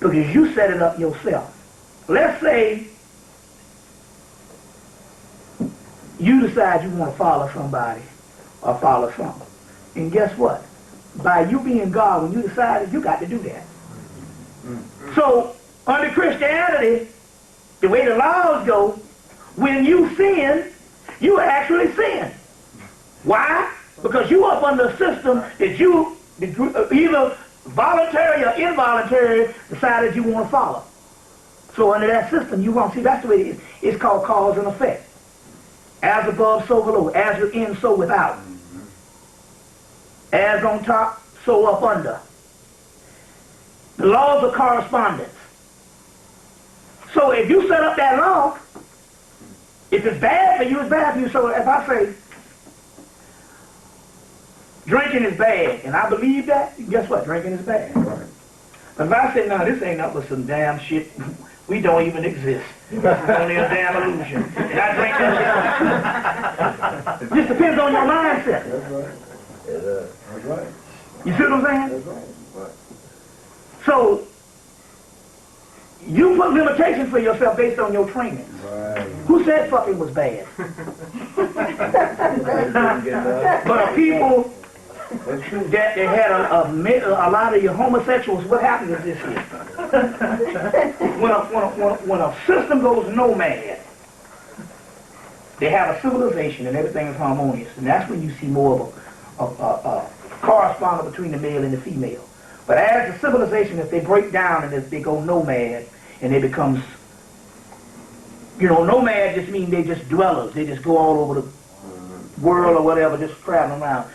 Because you set it up yourself. Let's say you decide you want to follow somebody or follow something. And guess what? By you being God, when you decided, you got to do that. So, under Christianity, the way the laws go, when you sin, you actually sin. Why? Because you up under a system that you either voluntary or involuntary decided you want to follow. So under that system, you won't see. That's the way it is. It's called cause and effect. As above, so below. As within, so without. As on top, so up under. The laws of correspondence. So if you set up that law, if it's bad for you, it's bad for you. So if I say, drinking is bad, and I believe that, guess what? Drinking is bad. Right. But if I say, no, this ain't up with some damn shit, we don't even exist. It's only a damn illusion. And I drink this shit. Just depends on your mindset.
That's right. That's right.
You see what I'm saying?
That's right. Right.
So, you put limitations for yourself based on your training.
Right.
Who said fucking was bad? But a people that they had a lot of your homosexuals, what happens is this here. When a system goes nomad, they have a civilization and everything is harmonious. And that's when you see more of a correspondence between the male and the female. But as a civilization, if they break down and if they go nomad and they become, nomad just means they just dwellers. They just go all over the world or whatever, just traveling around.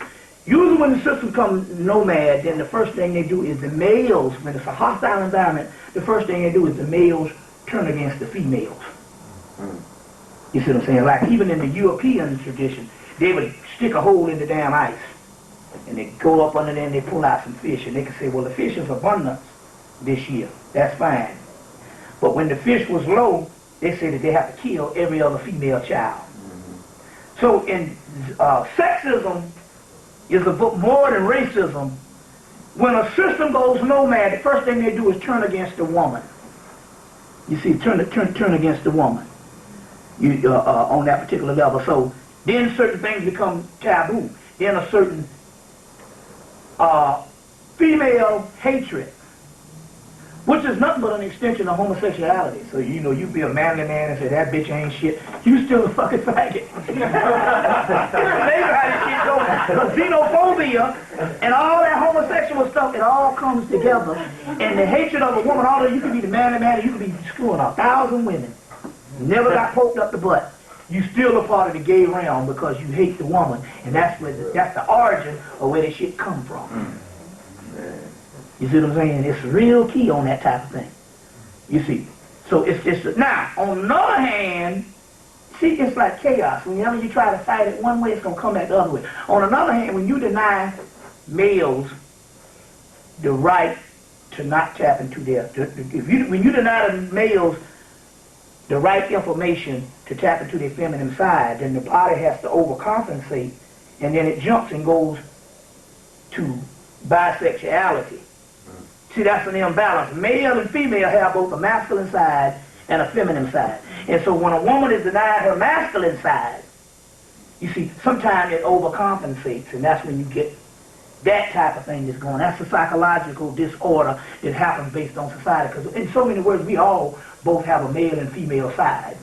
Usually when the system comes nomad, then the first thing they do is the males, when it's a hostile environment, the first thing they do is the males turn against the females. You see what I'm saying? Like even in the European tradition, they would stick a hole in the damn ice. And they go up under there and they pull out some fish. And they can say, well, the fish is abundant this year. That's fine. But when the fish was low, they say that they have to kill every other female child. So in sexism is a book more than racism. When a system goes nomad, the first thing they do is turn against the woman. You see, turn against the woman on that particular level. So then certain things become taboo. Then a certain female hatred. which is nothing but an extension of homosexuality. So, you know, you be a manly man and say, that bitch ain't shit. You still a fucking faggot. It's amazing how this shit goes. Because xenophobia and all that homosexual stuff, it all comes together. And the hatred of a woman, although you can be the manly man, you can be screwing 1,000 women. Never got poked up the butt. You still a part of the gay realm because you hate the woman. And that's the origin of where this shit come from. You see what I'm saying? It's real key on that type of thing. You see. So it's just, now, on the other hand, see, it's like chaos. Whenever you try to fight it one way, it's going to come back the other way. On another hand, when you deny males the right to not tap into their, when you deny the males the right information to tap into their feminine side, then the body has to overcompensate, and then it jumps and goes to bisexuality. See, that's an imbalance. Male and female have both a masculine side and a feminine side. And so when a woman is denied her masculine side, you see, sometimes it overcompensates, and that's when you get that type of thing that's going on. That's a psychological disorder that happens based on society. Because in so many words, we all both have a male and female side.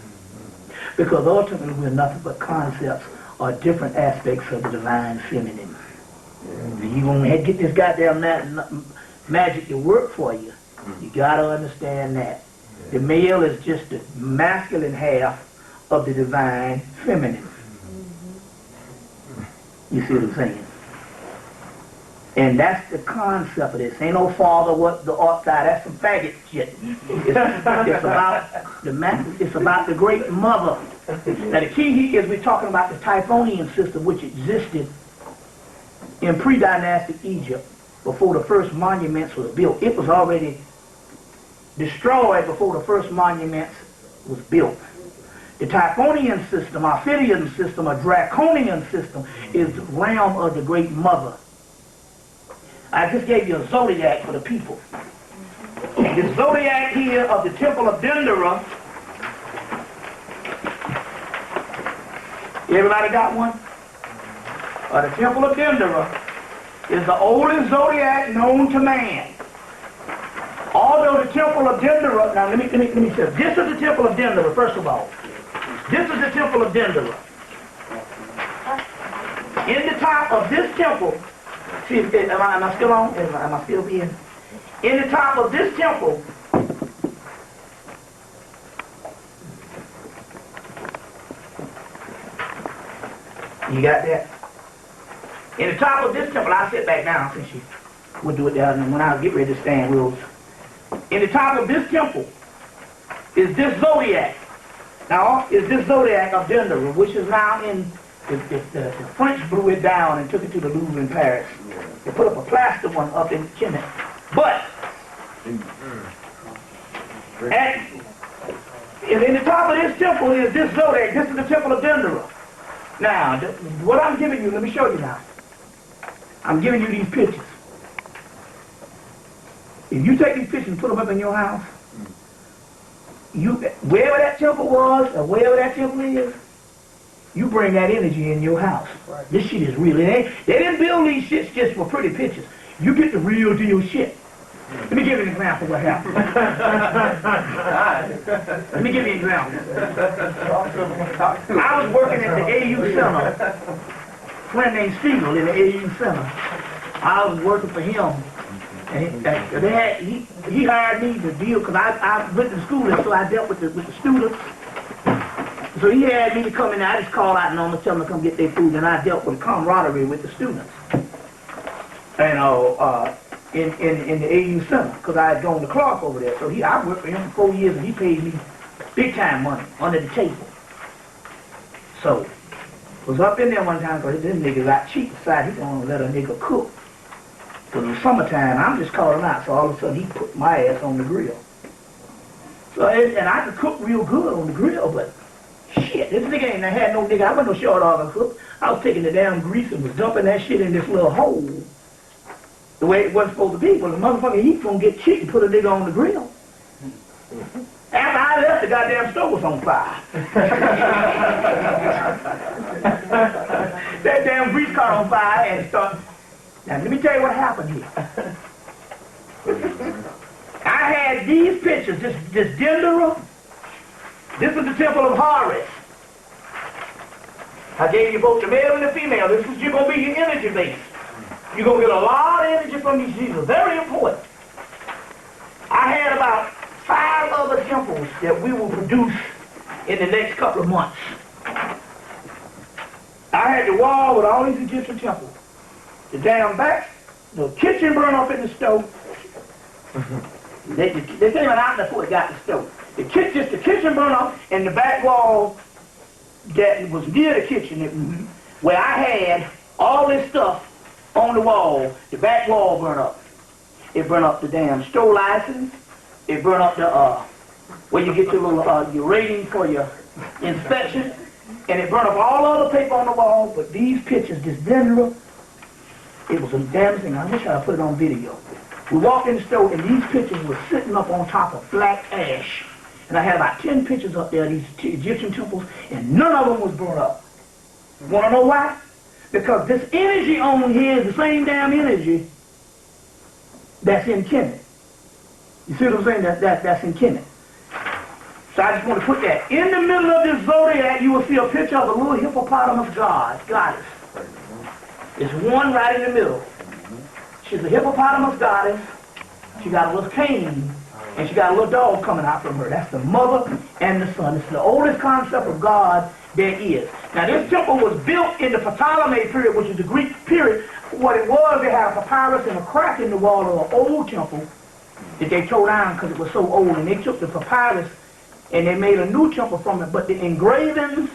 Because ultimately we're nothing but concepts or different aspects of the divine feminine. You're going to get this goddamn magic to work for you. You got to understand that. The male is just the masculine half of the divine feminine. You see what I'm saying? And that's the concept of this. Ain't no father what the outside. That's some faggot shit. It's about the great mother. Now the key here is we're talking about the Typhonian system, which existed in pre-dynastic Egypt before the first monuments was built. It was already destroyed before the first monuments was built. The Typhonian system, Ophidian system, or Draconian system is the realm of the great mother. I just gave you a zodiac for the people. The zodiac here of the Temple of Dendera. Everybody got one? The Temple of Dendera is the oldest zodiac known to man. Although the Temple of Dendera, now let me say, this is the Temple of Dendera, first of all. This is the Temple of Dendera. In the top of this temple, see, am I still on? Am I still being? In the top of this temple, you got that? In the top of this temple, I'll sit back down since we'll do it down, and when I get ready to stand, we'll. In the top of this temple is this zodiac. Now, is this zodiac of Dendera, which is now in. The French blew it down and took it to the Louvre in Paris. They put up a plaster one up in Hemmitt. But, in the top of this temple is this zodiac. This is the Temple of Dendera. Now, what I'm giving you, let me show you now. I'm giving you these pictures. If you take these pictures and put them up in your house, wherever that temple was, or wherever that temple is, you bring that energy in your house. Right. This shit is real. They didn't build these shits just for pretty pictures. You get the real deal shit. Let me give you an example of what happened. Let me give you an example. I was working at the AU Center. A friend named Spiegel in the AU Center. I was working for him. And he hired me to deal, because I went to school and so I dealt with the students. So he had me to come in, I just called out and almost tell them to come get their food, and I dealt with camaraderie with the students. And in the AU Center, because I had gone to Clark over there. So I worked for him for 4 years, and he paid me big time money under the table. So was up in there one time, because this nigga got cheap aside, he don't let a nigga cook. Because it was summertime, I'm just calling out, so all of a sudden he put my ass on the grill. So, and I could cook real good on the grill, but shit, this nigga ain't had no nigga. I wasn't no short order cook. I was taking the damn grease and was dumping that shit in this little hole. The way it wasn't supposed to be. But the motherfucker, he's gonna get chick and put a nigga on the grill. After I left, the goddamn stove was on fire. That damn grease caught on fire and started. Now let me tell you what happened here. I had had these pictures, this Dendera. This is the temple of Horus. I gave you both the male and the female. This is, you're going to be your energy base. You're going to get a lot of energy from these Jesus. Very important. I had about 5 other temples that we will produce in the next couple of months. I had the wall with all these Egyptian temples. The damn back, the kitchen burned up in the stove. They came out before it got the stove. The kitchen burned up, and the back wall that was near the kitchen, where I had all this stuff on the wall, the back wall burned up. It burned up the damn store license. It burned up the where you get your little your rating for your inspection, and it burned up all other paper on the wall. But these pictures, this Dendera, it was a damn thing. I wish I put it on video. We walked in the store, and these pictures were sitting up on top of black ash. And I had about 10 pictures up there, these Egyptian temples, and none of them was burned up. You want to know why? Because this energy on here is the same damn energy that's in Kemet. You see what I'm saying? That's in Kemet. So I just want to put that. In the middle of this zodiac, you will see a picture of a little hippopotamus goddess. It's one right in the middle. She's a hippopotamus goddess. She got a little cane. And she got a little dog coming out from her. That's the mother and the son. It's the oldest concept of God there is. Now, this temple was built in the Ptolemy period, which is the Greek period. What it was, they had a papyrus and a crack in the wall of an old temple that they tore down because it was so old. And they took the papyrus and they made a new temple from it. But the engravings,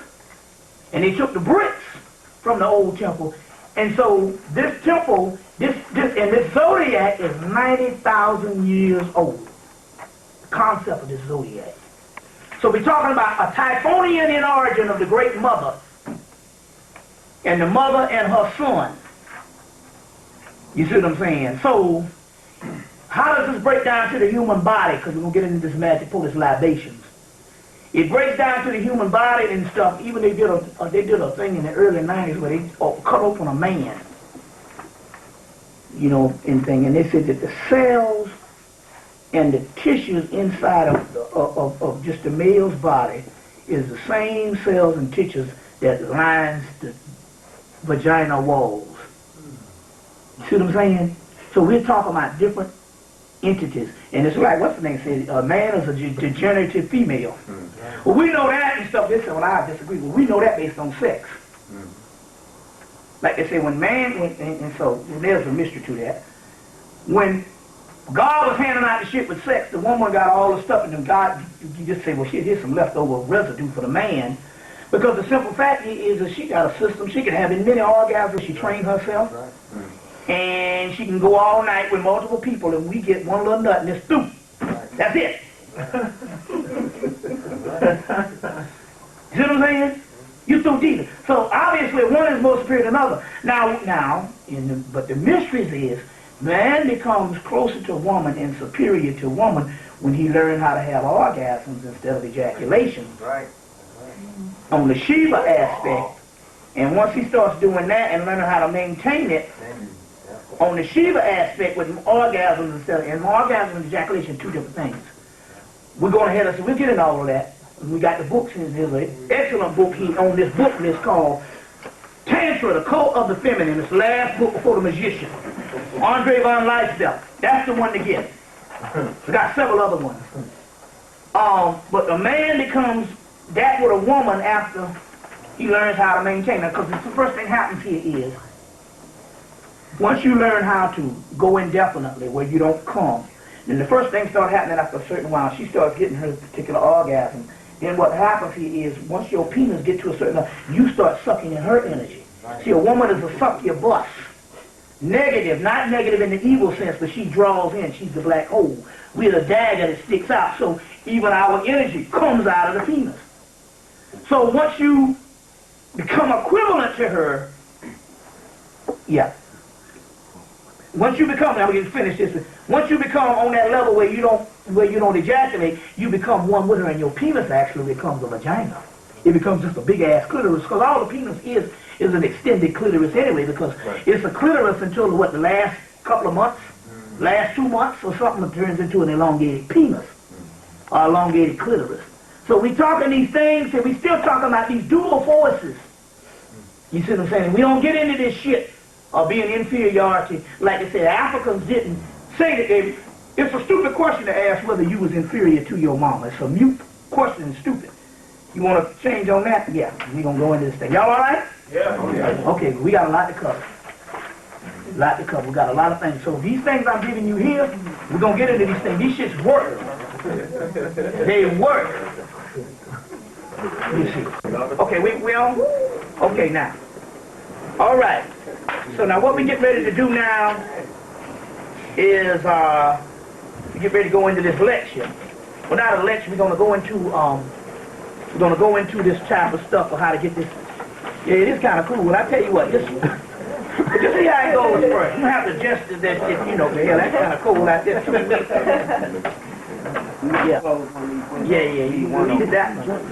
and they took the bricks from the old temple. And so this temple, this zodiac is 90,000 years old. Concept of this zodiac. So we're talking about a Typhonian in origin of the great mother, and the mother and her son. You see what I'm saying? So how does this break down to the human body? Because we're going to get into this magic pull, this libations. It breaks down to the human body and stuff. Even they did a thing in the early 90s where they cut open a man, you know, and they said that the cells and the tissues inside of just the male's body is the same cells and tissues that lines the vaginal walls. You see what I'm saying? So we're talking about different entities. And it's like, what's the name said, a man is a degenerative female. Well, we know that and stuff. They say, well, I disagree. Well, we know that based on sex. Like they say, when man, and so there's a mystery to that. When God was handing out the shit with sex, the woman got all the stuff, and then God, you just say, well, shit, here's some leftover residue for the man. Because the simple fact is that she got a system. She can have as many orgasms. She trained herself. And she can go all night with multiple people, and we get one little nut, and it's through. That's it. See what I'm saying? You through deep. So obviously one is more superior than another. But the mysteries is, man becomes closer to woman and superior to woman when he learns how to have orgasms instead of ejaculation.
Right.
On the Shiva aspect, and once he starts doing that and learning how to maintain it, on the Shiva aspect with orgasms instead of, and orgasm and ejaculation, two different things. We're going ahead, so we'll get into all of that. We got the books in there's an excellent book on this book list called Tantra, the Cult of the Feminine. It's the last book before the Magician. Andre von Leisdell. That's the one to get. We got several other ones. But the man becomes that with a woman after he learns how to maintain her. Because the first thing happens here is, once you learn how to go indefinitely where you don't come, then the first thing starts happening after a certain while. She starts getting her particular orgasm. Then what happens here is, once your penis gets to a certain level, you start sucking in her energy. See, a woman is a succubus. Negative, not negative in the evil sense, but she draws in. She's the black hole. We're the dagger that sticks out. So even our energy comes out of the penis. So once you become equivalent to her, once you become, now we can finish this. Once you become on that level where you don't ejaculate, you become one with her, and your penis actually becomes a vagina. It becomes just a big ass clitoris, because all the penis is an extended clitoris anyway, because it's a clitoris until what, the last couple of months, last 2 months or something, it turns into an elongated penis or elongated clitoris. So we talking these things, and we still talking about these dual forces. You see what I'm saying? We don't get into this shit of being inferiority. Like I said, Africans didn't say that they... It's a stupid question to ask whether you was inferior to your mama. It's a mute question and stupid. You want to change on that? Yeah, we're going to go into this thing. Y'all all right?
Yeah.
Okay, we got a lot to cover. We got a lot of things. So these things I'm giving you here, we're going to get into these things. These shits work. They work. You see. Okay, we on? Okay, now. All right. So now what we get ready to do now is we get ready to go into this lecture. Well, not a lecture. We're going to go into this type of stuff of how to get this. Yeah, it is kind of cool. Well, I tell you what, just see how it goes first. You don't have to gesture that shit, you know, hell, that's kind of cool out there. Yeah, you needed that one.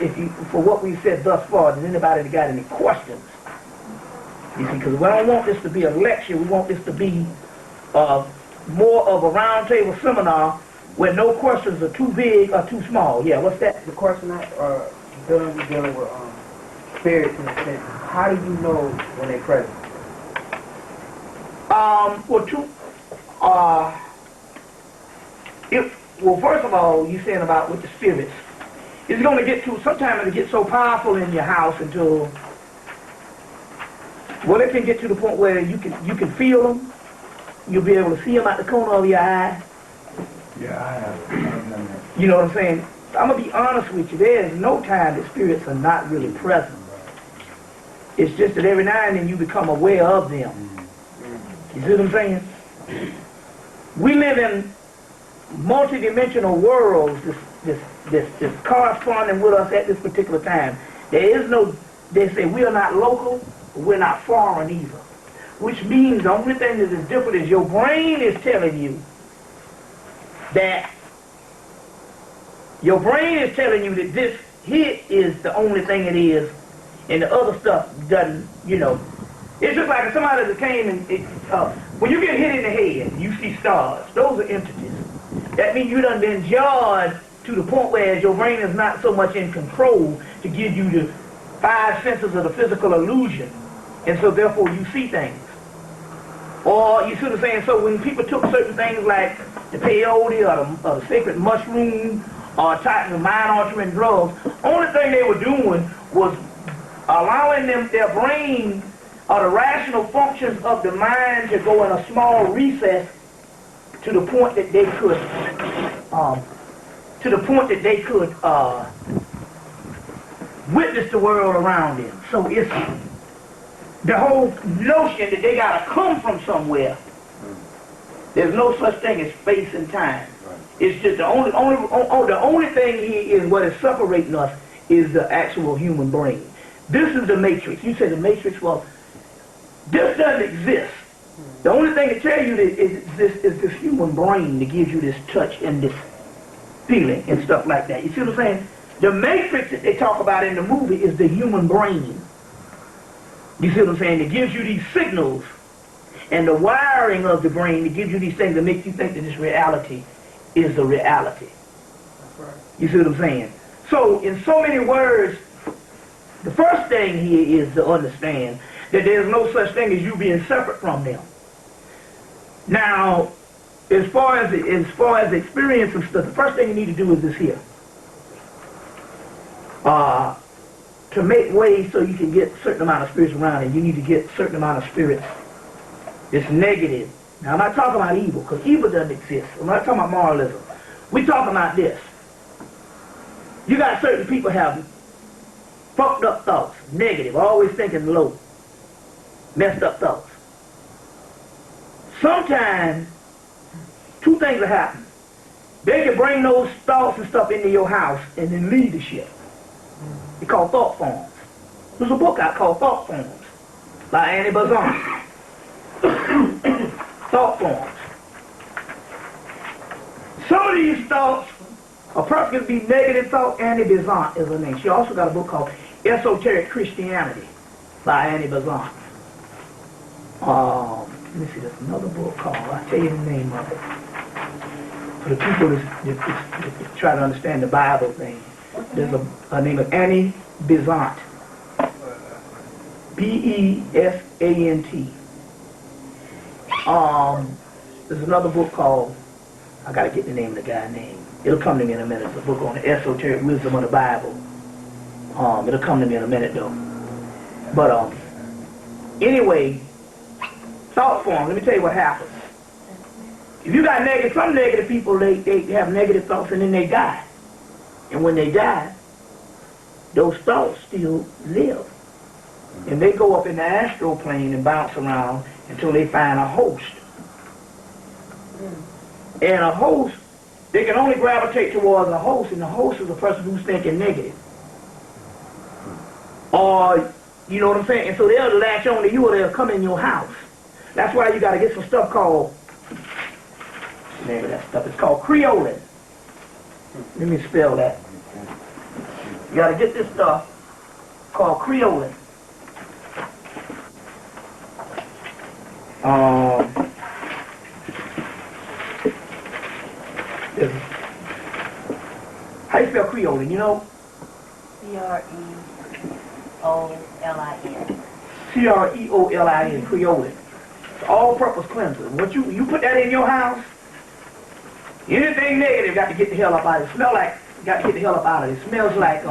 If you, for what we've said thus far, does anybody got any questions? You see, because we don't want this to be a lecture. We want this to be more of a roundtable seminar where no questions are too big or too small. Yeah, what's that?
The question I dealing with spirits in a sense. How do you know when they're present?
Well, first of all, you saying about with the spirits, it's going to get to, sometimes it'll get so powerful in your house until, well, it can get to the point where you can feel them. You'll be able to see them out the corner of your eye.
Yeah, I have.
You know what I'm saying? I'm going to be honest with you. There is no time that spirits are not really present. It's just that every now and then you become aware of them. You see what I'm saying? We live in multi-dimensional worlds, this corresponding with us at this particular time. There is no, they say we are not local, we're not foreign either. Which means the only thing that is different is your brain is telling you that this here is the only thing it is, and the other stuff doesn't, you know. It's just like if somebody that came and, when you get hit in the head, you see stars. Those are entities. That means you done been jarred to the point where your brain is not so much in control to give you the 5 senses of the physical illusion. And so therefore you see things. Or you see what I'm saying? So when people took certain things like the peyote or the sacred mushroom or type of mind-altering drugs, only thing they were doing was allowing their brain or the rational functions of the mind to go in a small recess to the point that they could witness the world around them. So it's the whole notion that they gotta come from somewhere. There's no such thing as space and time. It's just the only thing here is what is separating us is the actual human brain. This is the matrix. You say the matrix, well, this doesn't exist. The only thing to tell you that is this human brain that gives you this touch and this feeling and stuff like that. You see what I'm saying? The matrix that they talk about in the movie is the human brain. You see what I'm saying? It gives you these signals and the wiring of the brain that gives you these things that make you think that this reality is the reality. You see what I'm saying? So in so many words, the first thing here is to understand that there's no such thing as you being separate from them. Now, as far as the experience of stuff, the first thing you need to do is this here. To make way so you can get a certain amount of spirits around it, you need to get a certain amount of spirits. It's negative. Now, I'm not talking about evil, because evil doesn't exist. I'm not talking about moralism. We're talking about this. You got certain people having fucked up thoughts, negative, always thinking low, messed up thoughts. Sometimes, 2 things will happen. They can bring those thoughts and stuff into your house and then lead the shit. It's called thought forms. There's a book out called Thought Forms by Annie Bazan. Thought forms. Some of these thoughts, a person can be negative thought. Annie Bazan is her name. She also got a book called Esoteric Christianity by Annie Bazan. let me see, there's another book called, I'll tell you the name of it. For the people that try to understand the Bible thing. There's a name of Annie Besant. B-E-S-A-N-T. There's another book called, I gotta get the name of the guy's name. It'll come to me in a minute. It's a book on the esoteric wisdom of the Bible. It'll come to me in a minute though. But anyway, thought form, let me tell you what happens. If you got some negative people, they have negative thoughts and then they die. And when they die, those thoughts still live. And they go up in the astral plane and bounce around until they find a host. And a host, they can only gravitate towards a host, and the host is a person who's thinking negative. Or, you know what I'm saying? And so they'll latch on to you or they'll come in your house. That's why you got to get some stuff called, what's the name of that stuff? It's called creolin. Let me spell that. You got to get this stuff called creolin. How you spell creolin, you know?
C-R-E-O-L-I-N.
C-R-E-O-L-I-N, creolin. It's all-purpose cleanser. What you put that in your house, anything negative got to get the hell up out of it. Smell like, got to get the hell up out of it. It smells like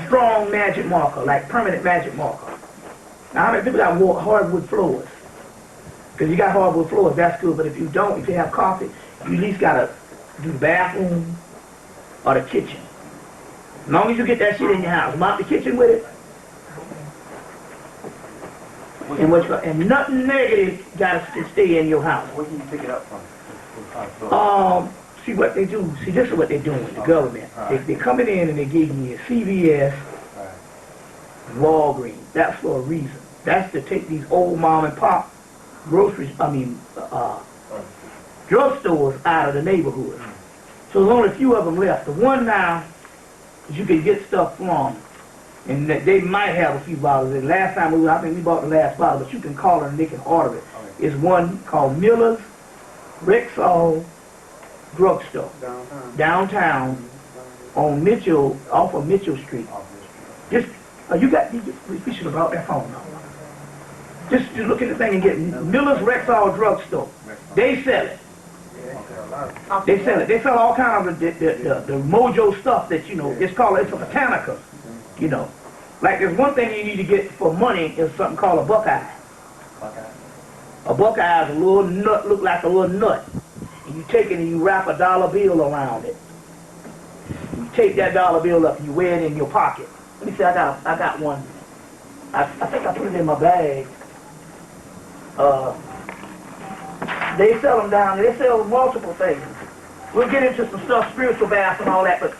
strong magic marker, like permanent magic marker. Now, how many people got hardwood floors? Because you got hardwood floors, that's good. But if you don't, if you have carpet, you at least got to do the bathroom or the kitchen. As long as you get that shit in your house, mop the kitchen with it. And nothing negative got to stay in your house.
Where can you pick it up from?
See what they do. See, this is what they're doing with the government. They're coming in and they're giving you CVS, Walgreens. That's for a reason. That's to take these old mom and pop drugstores out of the neighborhood. So there's only a few of them left. The one now that you can get stuff from, and they might have a few bottles. The last time I think we bought the last bottle, but you can call it and they can order it. It's one called Miller's Rexall Drugstore. Downtown on Mitchell, off of Mitchell Street. Just, we should have brought that phone now. Just look at the thing and get Miller's Rexall Drugstore. They sell it. They sell it. They sell all kinds of the mojo stuff that, you know, it's a botanica, you know. Like there's one thing you need to get for money is something called a buckeye. A buckeye is a little nut, look like a little nut. And you take it and you wrap a dollar bill around it. You take that dollar bill up and you wear it in your pocket. Let me see, I got one. I think I put it in my bag. They sell them down there. They sell multiple things. We'll get into some stuff, spiritual baths and all that, but